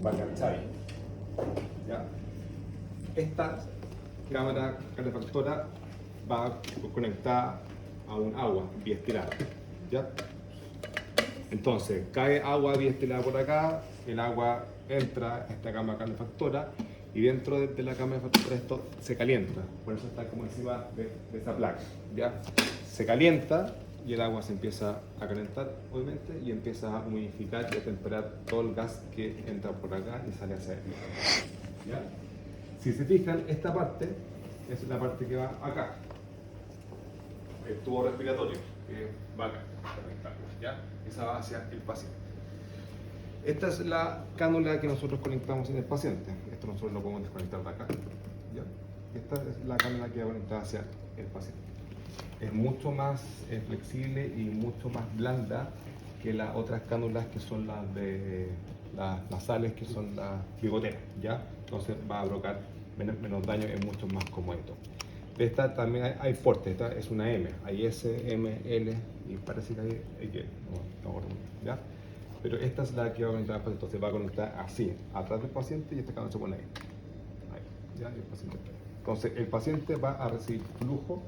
para cachar. ¿Ya? Esta cámara calefactora va conectada a un agua biestilada. ¿Ya? Entonces, cae agua biestilada por acá, el agua entra a esta cámara calefactora y dentro de la cámara calefactora esto se calienta. Por eso está como encima de esa placa. ¿Ya? Se calienta y el agua se empieza a calentar, obviamente, y empieza a humidificar y a temperar todo el gas que entra por acá y sale hacia adentro. ¿Ya? Si se fijan, esta parte es la parte que va acá. El tubo respiratorio, que va acá, ¿ya? Esa va hacia el paciente. Esta es la cánula que nosotros conectamos en el paciente. Esto nosotros lo podemos desconectar de acá, ¿ya? Esta es la cánula que va conectada hacia el paciente. Es mucho más flexible y mucho más blanda que las otras cánulas que son las de las nasales, que son las bigoteras, ¿ya? Entonces va a provocar menos daño, es mucho más cómodo. De esta también hay portes, esta es una M, hay S, M, L y parece que hay X, no acuerdo, ¿ya? Pero esta es la que va a conectar al paciente, entonces va a conectar así, atrás del paciente y esta cámara se pone ahí, ¿ya? Y el paciente está ahí. Entonces el paciente va a recibir flujo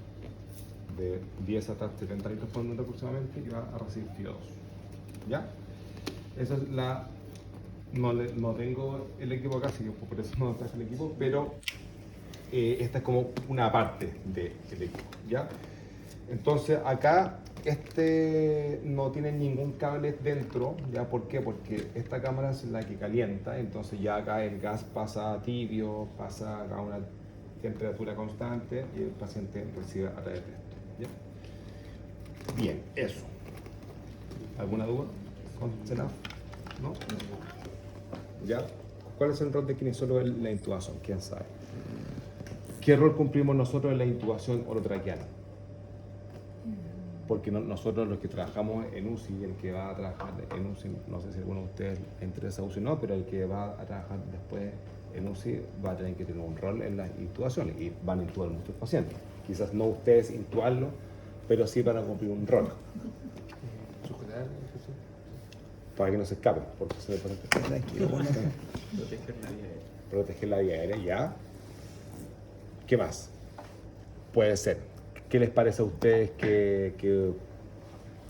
de 10 hasta 70 litros por minuto aproximadamente y va a recibir FIO2, ¿ya? Esa es la... No tengo el equipo acá, así que por eso no traje el equipo, pero esta es como una parte del equipo, ¿ya? Entonces acá no tiene ningún cable dentro, ¿ya? ¿Por qué? Porque esta cámara es la que calienta, entonces ya acá el gas pasa tibio, pasa a una temperatura constante y el paciente recibe a través de esto, ¿ya? Bien, eso. ¿Alguna duda con Senado? ¿No? ¿Ya? ¿Cuál es el rol de kinesiólogo en la intubación? ¿Quién sabe? ¿Qué rol cumplimos nosotros en la intubación orotraqueana? Porque nosotros los que trabajamos en UCI, el que va a trabajar en UCI, no sé si alguno de ustedes le interesa UCI o no, pero el que va a trabajar después en UCI va a tener que tener un rol en las intubaciones y van a intubar muchos pacientes. Quizás no ustedes intubarlo, pero sí van a cumplir un rol. Para que no se escapen, porque se le puede tranquilo. Proteger la vía aérea, ya. ¿Qué más? Puede ser. ¿Qué les parece a ustedes que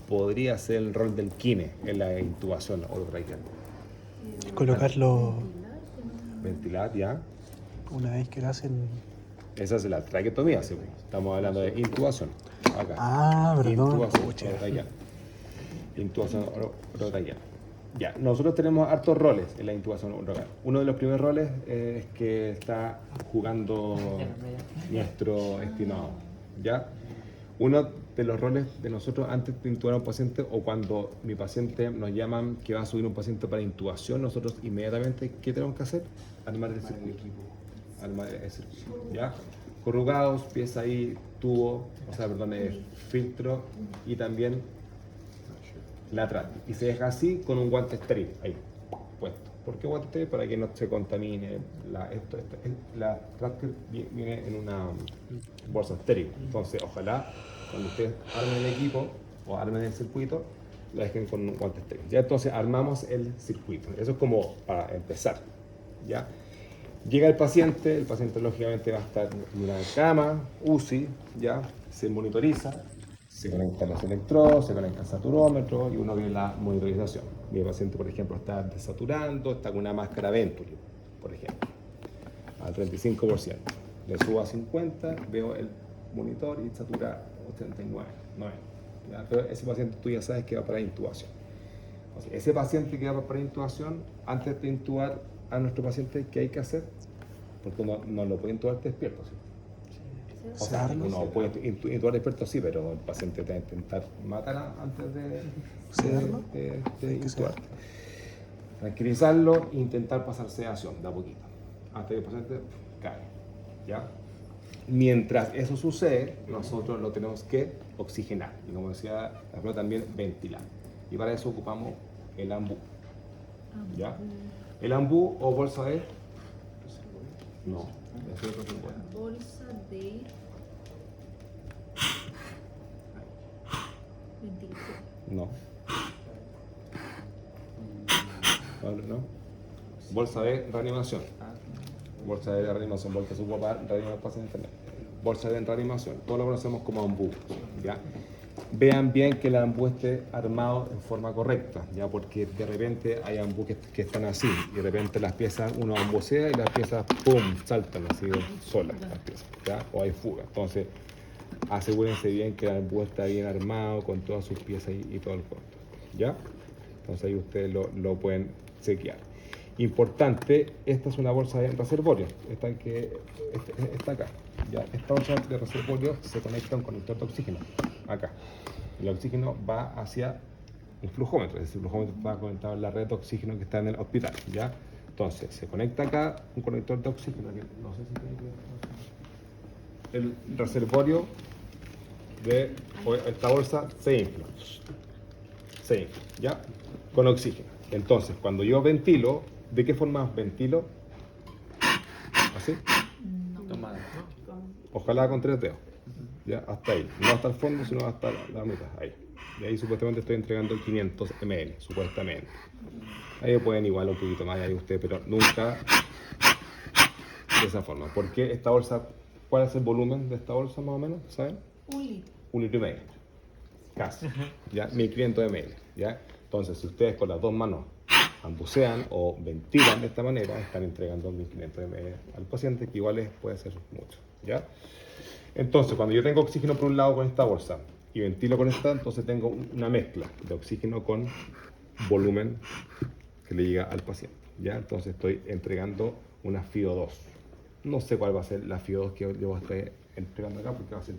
podría ser el rol del kine en la intubación orotraqueal? Colocarlo Ventilar, ya. una vez que lo hacen. Esa es la traqueotomía, sí. Estamos hablando de intubación. Acá. Ah, perdón. Intubación orotraqueal. Intubación orotraqueal. Ya, nosotros tenemos hartos roles en la intubación orotraqueal. Uno de los primeros roles es que está jugando nuestro estimado, ¿ya? Uno de los roles de nosotros antes de intubar a un paciente o cuando mi paciente nos llaman que va a subir un paciente para intubación, nosotros inmediatamente, ¿qué tenemos que hacer? Armar el circuito. Armar el circuito, ¿ya? Corrugados, pieza ahí, tubo, filtro y también la trate. Y se deja así con un guante estéril ahí puesto. ¿Por qué guante estéril? Para que no se contamine. La trate viene en una bolsa estéril. Entonces, ojalá cuando ustedes armen el equipo o armen el circuito, la dejen con un guante estéril. Ya entonces armamos el circuito. Eso es como para empezar. ¿Ya? Llega el paciente lógicamente va a estar en una cama, UCI, ya, se monitoriza. Se conectan los electrodos, se conecta el saturómetro y uno ve la monitorización. Mi paciente, por ejemplo, está desaturando, está con una máscara Venturi, por ejemplo, al 35%. Le subo a 50, veo el monitor y satura 89, 90. ¿Ya? Pero ese paciente tú ya sabes que va para intubación. O sea, ese paciente que va para intubación, antes de intubar a nuestro paciente, ¿qué hay que hacer? Porque no lo puede intubar despierto, ¿sí? O sea, uno puede intubar despierto, sí, pero el paciente te va a intentar matar antes de intubar. Tranquilizarlo e intentar pasar sedación de a poquito, hasta que el paciente cae, ¿ya? Mientras eso sucede, nosotros lo tenemos que oxigenar y, como decía la Flor, también ventilar. Y para eso ocupamos el ambú, ¿ya? El ambú o bolsa de... No, es otro tipo. Bolsa de ventilación. No. No. Bolsa de reanimación. Bolsa de reanimación, bolsa de su papá, reanimar paciente. Bolsa de reanimación. Todo lo conocemos como ambú. ¿Ya? Vean bien que el ambú esté armado en forma correcta, ¿ya? Porque de repente hay ambú que están así, y de repente las piezas uno ambusea y las piezas ¡pum! Saltan así solas las piezas, ¿ya? O hay fuga. Entonces, asegúrense bien que el ambú está bien armado con todas sus piezas y todo el cuento, ¿ya? Entonces ahí ustedes lo pueden chequear. Importante, esta es una bolsa de reservorio, está acá. ¿Ya? Esta bolsa de reservorio se conecta a un conector de oxígeno, acá. El oxígeno va hacia un flujómetro, es decir, el flujómetro está conectado a la red de oxígeno que está en el hospital. ¿Ya? Entonces, se conecta acá un conector de oxígeno, que no sé si tiene que ver. El reservorio de esta bolsa se infla, ¿ya? Con oxígeno. Entonces, cuando yo ventilo, ¿de qué forma ventilo? ¿Así? Tomada. Ojalá con 3 dedos. Ya, hasta ahí. No hasta el fondo, sino hasta la mitad. Ahí. Y ahí supuestamente estoy entregando 500 ml, supuestamente. Ahí pueden igual un poquito más, ahí usted, pero nunca de esa forma. Porque esta bolsa, ¿cuál es el volumen de esta bolsa más o menos? ¿Saben? 1,5 litros. Casi. ¿Ya? 1.500 ml. ¿Ya? Entonces, si ustedes con las dos manos ambucean o ventilan de esta manera, están entregando 1.500 ml al paciente, que igual puede ser mucho. ¿Ya? Entonces, cuando yo tengo oxígeno por un lado con esta bolsa y ventilo con esta, entonces tengo una mezcla de oxígeno con volumen que le llega al paciente. ¿Ya? Entonces estoy entregando una FIO2. No sé cuál va a ser la FIO2 que yo estoy entregando acá, porque va a ser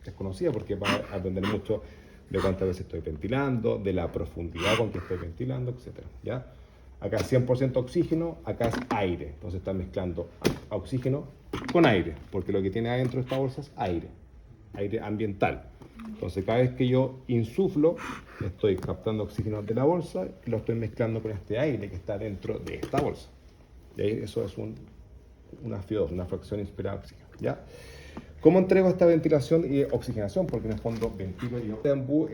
desconocida, porque va a depender mucho de cuántas veces estoy ventilando, de la profundidad con que estoy ventilando, etc. ¿Ya? Acá es 100% oxígeno, acá es aire. Entonces están mezclando oxígeno con aire, porque lo que tiene adentro de esta bolsa es aire ambiental. Entonces cada vez que yo insuflo, estoy captando oxígeno de la bolsa y lo estoy mezclando con este aire que está dentro de esta bolsa. Y ahí eso es una FIO2, una fracción inspirada de oxígeno. ¿Ya? ¿Cómo entrego esta ventilación y oxigenación? Porque en el fondo ventilo yo. Este ambú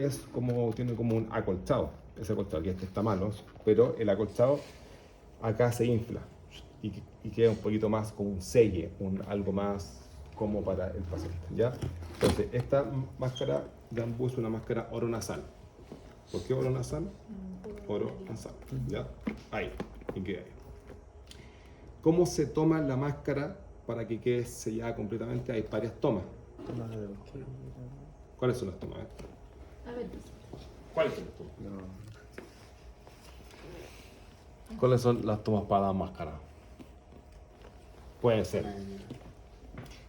tiene como un acolchado. Ese acolchado, que este está malo, pero el acolchado acá se infla y queda un poquito más como un selle, algo más como para el paciente. ¿Ya? Entonces, esta máscara de ambú es una máscara oronasal. ¿Por qué oronasal? Oronasal. ¿Ya? Ahí, y queda ahí. ¿Cómo se toma la máscara para que quede sellada completamente? Hay varias tomas. ¿Cuáles son las tomas? A ver, ¿Cuáles son las tomas? ¿Cuáles son las tomas para la máscara? Pueden ser.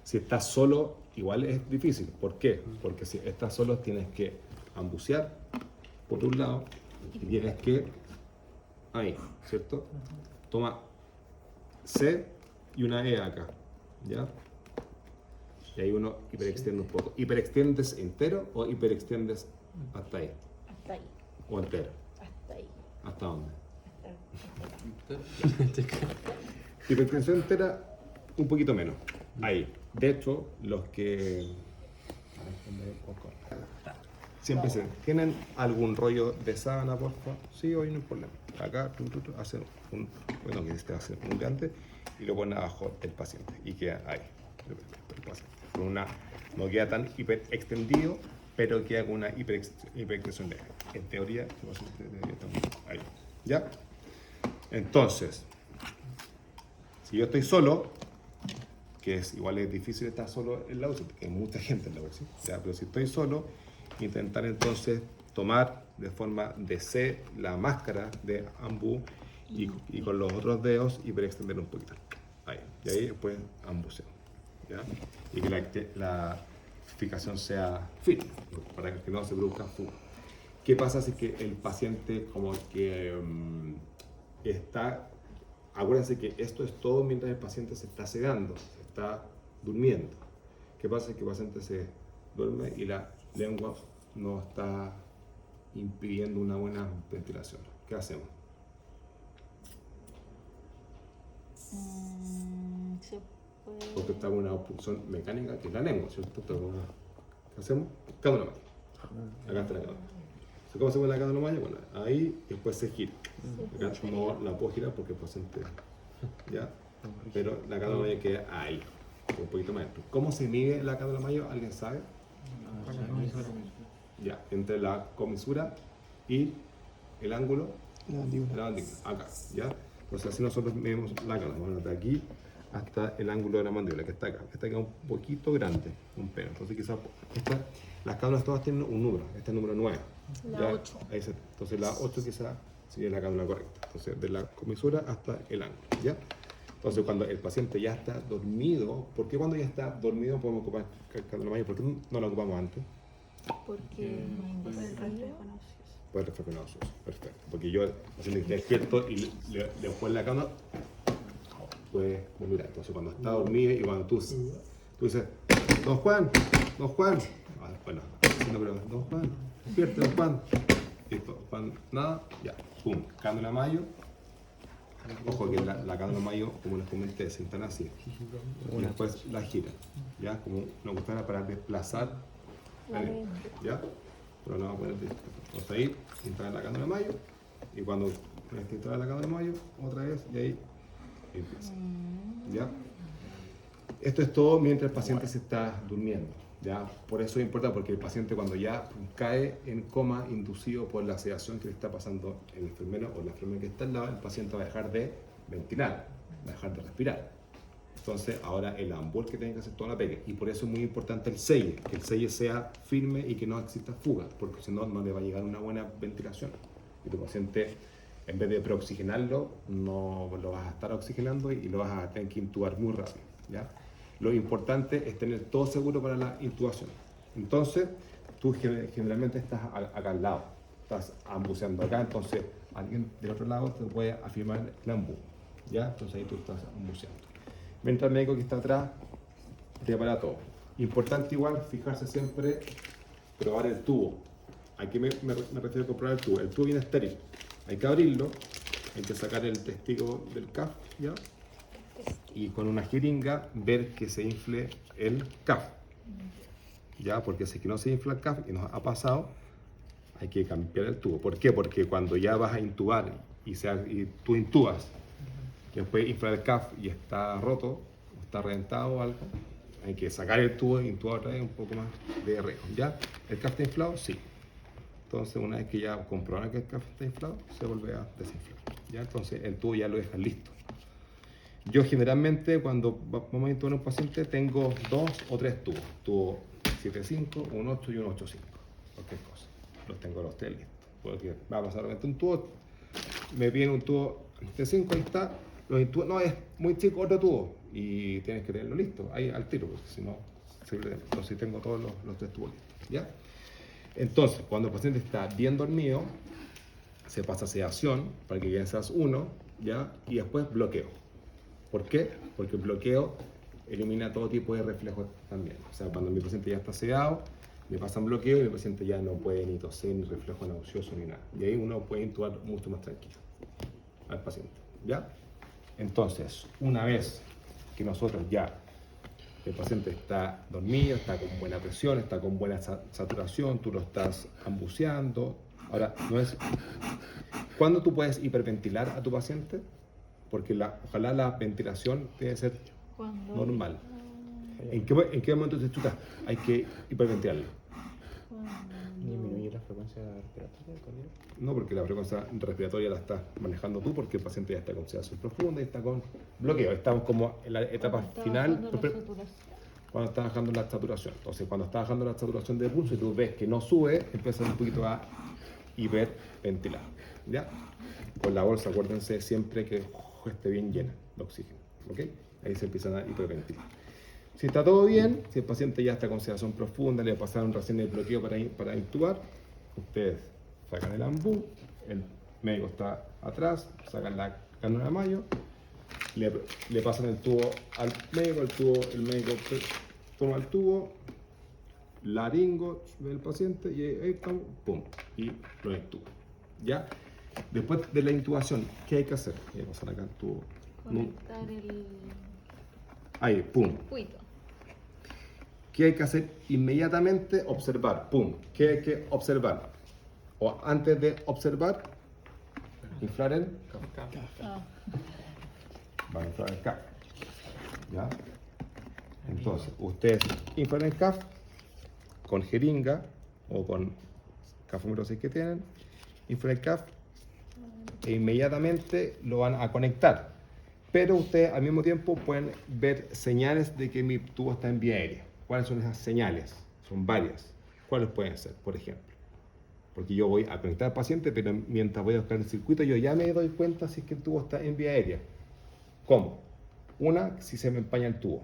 Si estás solo, igual es difícil. ¿Por qué? Porque si estás solo, tienes que ambucear por un lado y tienes que. Ahí, ¿cierto? Toma C y una E acá. ¿Ya? Y ahí uno hiperextiende un poco. ¿Hiperextiendes entero o hiperextiendes hasta ahí? hasta ahí, ¿O entero? hasta ahí. ¿Hasta dónde? Hasta Hiperextensión entera, un poquito menos. Ahí. De hecho, los que. Siempre se. ¿Tienen algún rollo de sábana, por favor? Sí, hoy no hay problema. Acá, hacen un. Bueno, que este hace un grande y lo ponen abajo del paciente. Y queda ahí. El paciente. No queda tan hiperextendido, pero queda con una hiperextensión leve. En teoría, el paciente debería estar ahí. ¿Ya? Entonces, si yo estoy solo, que igual es difícil estar solo en la UCI, porque hay mucha gente en la UCI, ¿ya? Pero si estoy solo, intentar entonces tomar de forma de C la máscara de ambú y con los otros dedos hiperextender un poquito. Ahí. Y ahí después ambuceo. ¿Ya? Y que la fijación sea firme, para que no se produzca fuga. ¿Qué pasa si es que el paciente como que está... Acuérdense que esto es todo mientras el paciente se está sedando, se está durmiendo. ¿Qué pasa si es que el paciente se duerme y la lengua no está impidiendo una buena ventilación? ¿Qué hacemos? se puede. Porque está con una obstrucción mecánica que es la lengua, ¿cierto? ¿Qué hacemos? Cada una más. Acá está la cámara. ¿Cómo se mueve la cánula mayo? Bueno, ahí después se gira. Sí. Acá no la puedo girar porque el paciente, ¿ya? Pero la cánula mayo queda ahí, un poquito más alto. ¿Cómo se mide la cánula mayo? ¿Alguien sabe? Ya, entre la comisura y el ángulo La mandíbula. de la mandíbula, acá, ¿ya? Entonces así nosotros medimos la cánula, bueno, de aquí hasta el ángulo de la mandíbula, que está acá un poquito grande, un pelo. Entonces quizás las cánulas todas tienen un número, este es el número 9. La ¿ya? 8. Entonces la 8 quizás sería la cánula correcta. Entonces de la comisura hasta el ángulo, ¿ya? Entonces cuando el paciente ya está dormido, ¿por qué cuando ya está dormido podemos ocupar cánula mayo? ¿Por qué no la ocupamos antes? Porque no hay necesidad. Por el reflejo nauseoso, perfecto. Porque yo, el paciente que esté despierto y le pongo la cama, pues mirar. Entonces cuando está dormido y cuando tú dices, don Juan, bueno, no, pero don Juan, despierte, don Juan. Listo, Juan, nada, ya, pum, cánula mayo. Ojo que la cánula mayo, como les comenté, se instala así. Y después la gira, ¿ya? Como una gustara para desplazar la lengua, ¿ya? Pero la vamos a poner de entonces ahí, instala la cánula mayo. Y cuando instala la cánula mayo, otra vez, y ahí empieza, ¿ya? Esto es todo mientras el paciente se está durmiendo, ¿ya? Por eso es importante, porque el paciente cuando ya cae en coma inducido por la sedación que le está pasando el enfermero o la enfermera que está al lado, el paciente va a dejar de ventilar, va a dejar de respirar. Entonces ahora el ambul que tiene que hacer toda la pega, y por eso es muy importante el selle, que el selle sea firme y que no exista fuga, porque si no, no le va a llegar una buena ventilación. Y tu paciente, en vez de preoxigenarlo, no lo vas a estar oxigenando y lo vas a tener que intubar muy rápido, ¿ya? Lo importante es tener todo seguro para la intubación. Entonces, tú generalmente estás acá al lado, estás ambuceando acá, entonces alguien del otro lado te puede afirmar el ambú, ¿ya? Entonces ahí tú estás ambuceando. Mientras el médico que está atrás prepara todo. Importante igual fijarse siempre, probar el tubo. ¿A qué me refiero con probar el tubo? El tubo viene estéril. Hay que abrirlo, hay que sacar el testigo del CAF, ¿ya? Y con una jeringa ver que se infle el CAF, ¿ya? Porque si es que no se infla el CAF y nos ha pasado, hay que cambiar el tubo. ¿Por qué? Porque cuando ya vas a intubar y tú intubas, después inflar el CAF y está roto, o está reventado o algo, hay que sacar el tubo e intubar otra vez un poco más de riesgo, ¿ya? ¿El CAF está inflado? Sí. Entonces, una vez que ya comprobaron que el CAF está inflado, se vuelve a desinflar, ¿ya? Entonces, el tubo ya lo dejan listo. Yo generalmente, cuando vamos a intubar a un paciente, tengo 2 o 3 tubos. Tubo 7.5, un 8 y un 8.5. Cualquier cosa. Los tengo los 3 listos. Porque va a pasar realmente un tubo, me viene un tubo de 5, ahí está. No, es muy chico otro tubo y tienes que tenerlo listo ahí al tiro, porque si no, entonces tengo todos los 3 tubos listos, ¿ya? Entonces, cuando el paciente está bien dormido, se pasa a sedación para que queden esas 1, ¿ya? Y después bloqueo. ¿Por qué? Porque el bloqueo elimina todo tipo de reflejos también. O sea, cuando mi paciente ya está sedado, le pasan bloqueo y el paciente ya no puede ni toser, ni reflejo nauseoso, ni nada. Y ahí uno puede intubar mucho más tranquilo al paciente, ¿ya? Entonces, una vez que nosotros ya, el paciente está dormido, está con buena presión, está con buena saturación, tú lo estás ambuceando. Ahora, no es... ¿Cuándo tú puedes hiperventilar a tu paciente? Porque ojalá la ventilación debe ser normal. ¿En qué momento te chutas? Hay que hiperventilarlo. ¿Disminuye la frecuencia respiratoria? No, porque la frecuencia respiratoria la estás manejando tú, porque el paciente ya está con sedación profunda y está con bloqueo. Estamos como en la etapa final, cuando está bajando la saturación. Entonces, cuando está bajando la saturación de pulso y tú ves que no sube, empiezas un poquito a hiperventilar, ¿ya? Con la bolsa, acuérdense siempre que esté bien llena de oxígeno, ¿ok? Ahí se empiezan a hiperventilar. Si está todo bien, si el paciente ya está con sedación profunda, le pasaron recién el bloqueo para intubar, ustedes sacan el ambú, el médico está atrás, sacan la cánula de mayo, le pasan el tubo al médico, el médico toma el tubo, laringo del paciente y ahí estamos, pum, y lo intuba, ¿ya? Después de la intubación, ¿qué hay que hacer? Voy a pasar acá el tubo. Conectar el Ahí, pum. circuito. ¿Qué hay que hacer? Inmediatamente observar, pum. ¿Qué hay que observar? O antes de observar, inflar el va a inflar el CAF. ¿Ya? Entonces, ustedes inflan el CAF con jeringa o con CAF número 6 que tienen, inflan el CAF e inmediatamente lo van a conectar. Pero ustedes al mismo tiempo pueden ver señales de que mi tubo está en vía aérea. ¿Cuáles son esas señales? Son varias. ¿Cuáles pueden ser, por ejemplo? Porque yo voy a conectar al paciente, pero mientras voy a buscar el circuito, yo ya me doy cuenta si es que el tubo está en vía aérea. ¿Cómo? Una, si se me empaña el tubo.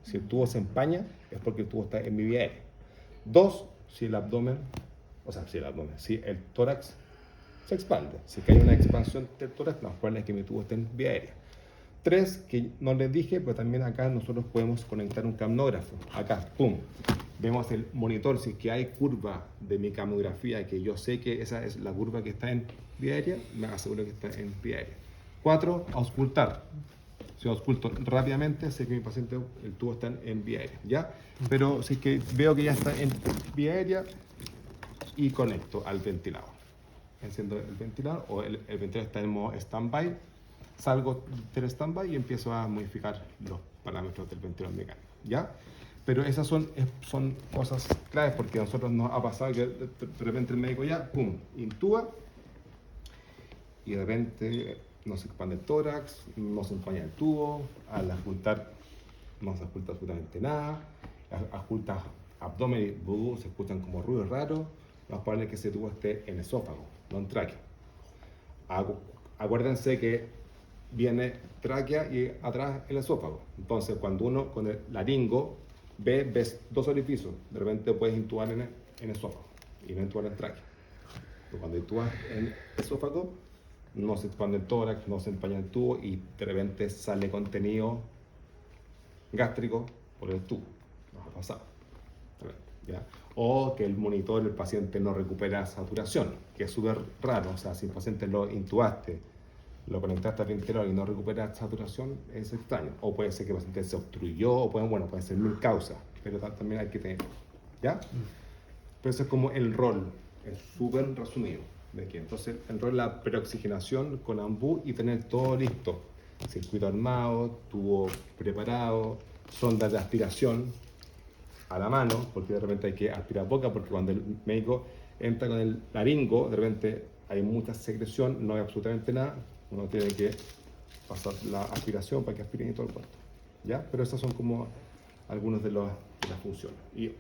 Si el tubo se empaña, es porque el tubo está en mi vía aérea. Dos, si el abdomen, si el tórax se expande. Si hay una expansión del tórax, lo más probable es que mi tubo esté en vía aérea. Tres, que no les dije, pero también acá nosotros podemos conectar un camnógrafo. Acá, pum, vemos el monitor. Si es que hay curva de mi camografía, que yo sé que esa es la curva que está en vía aérea, me aseguro que está en vía aérea. Cuatro, auscultar. Si ausculto rápidamente, sé que mi paciente, el tubo está en vía aérea, ¿ya? Pero si es que veo que ya está en vía aérea y conecto al ventilador. Enciendo el ventilador o el ventilador está en modo stand-by, salgo del stand-by y empiezo a modificar los parámetros del ventilador mecánico, ¿ya? Pero esas son cosas claves porque a nosotros nos ha pasado que de repente el médico ya, pum, intuba y de repente no se expande el tórax, no se empaña el tubo, al auscultar no se ausculta absolutamente nada, ausculta abdomen y se escuchan como ruidos raros, lo más probable es que ese tubo esté en esófago, no en tráquea. Acuérdense que viene tráquea y atrás el esófago. Entonces, cuando uno con el laringo ves dos orificios, de repente puedes intubar en esófago y no intubar en tráquea. Pero cuando intubas en esófago, no se expande el tórax, no se empaña el tubo y de repente sale contenido gástrico por el tubo. Nos ha pasado. ¿Ya? O que el monitor, el paciente no recupera saturación, que es súper raro. O sea, si el paciente lo intubaste, lo conectaste al ventilador y no recupera saturación, es extraño. O puede ser que el paciente se obstruyó, o pueden ser mil causas, pero también hay que tener. ¿Ya? Pero eso es como el rol, es súper resumido. ¿De qué? Entonces, el rol es la preoxigenación con ambú y tener todo listo. Circuito armado, tubo preparado, sondas de aspiración a la mano, porque de repente hay que aspirar boca, porque cuando el médico entra con el laringo, de repente hay mucha secreción, no hay absolutamente nada, uno tiene que pasar la aspiración para que aspiren y todo el cuerpo, ¿ya? Pero esas son como algunas de las funciones. Y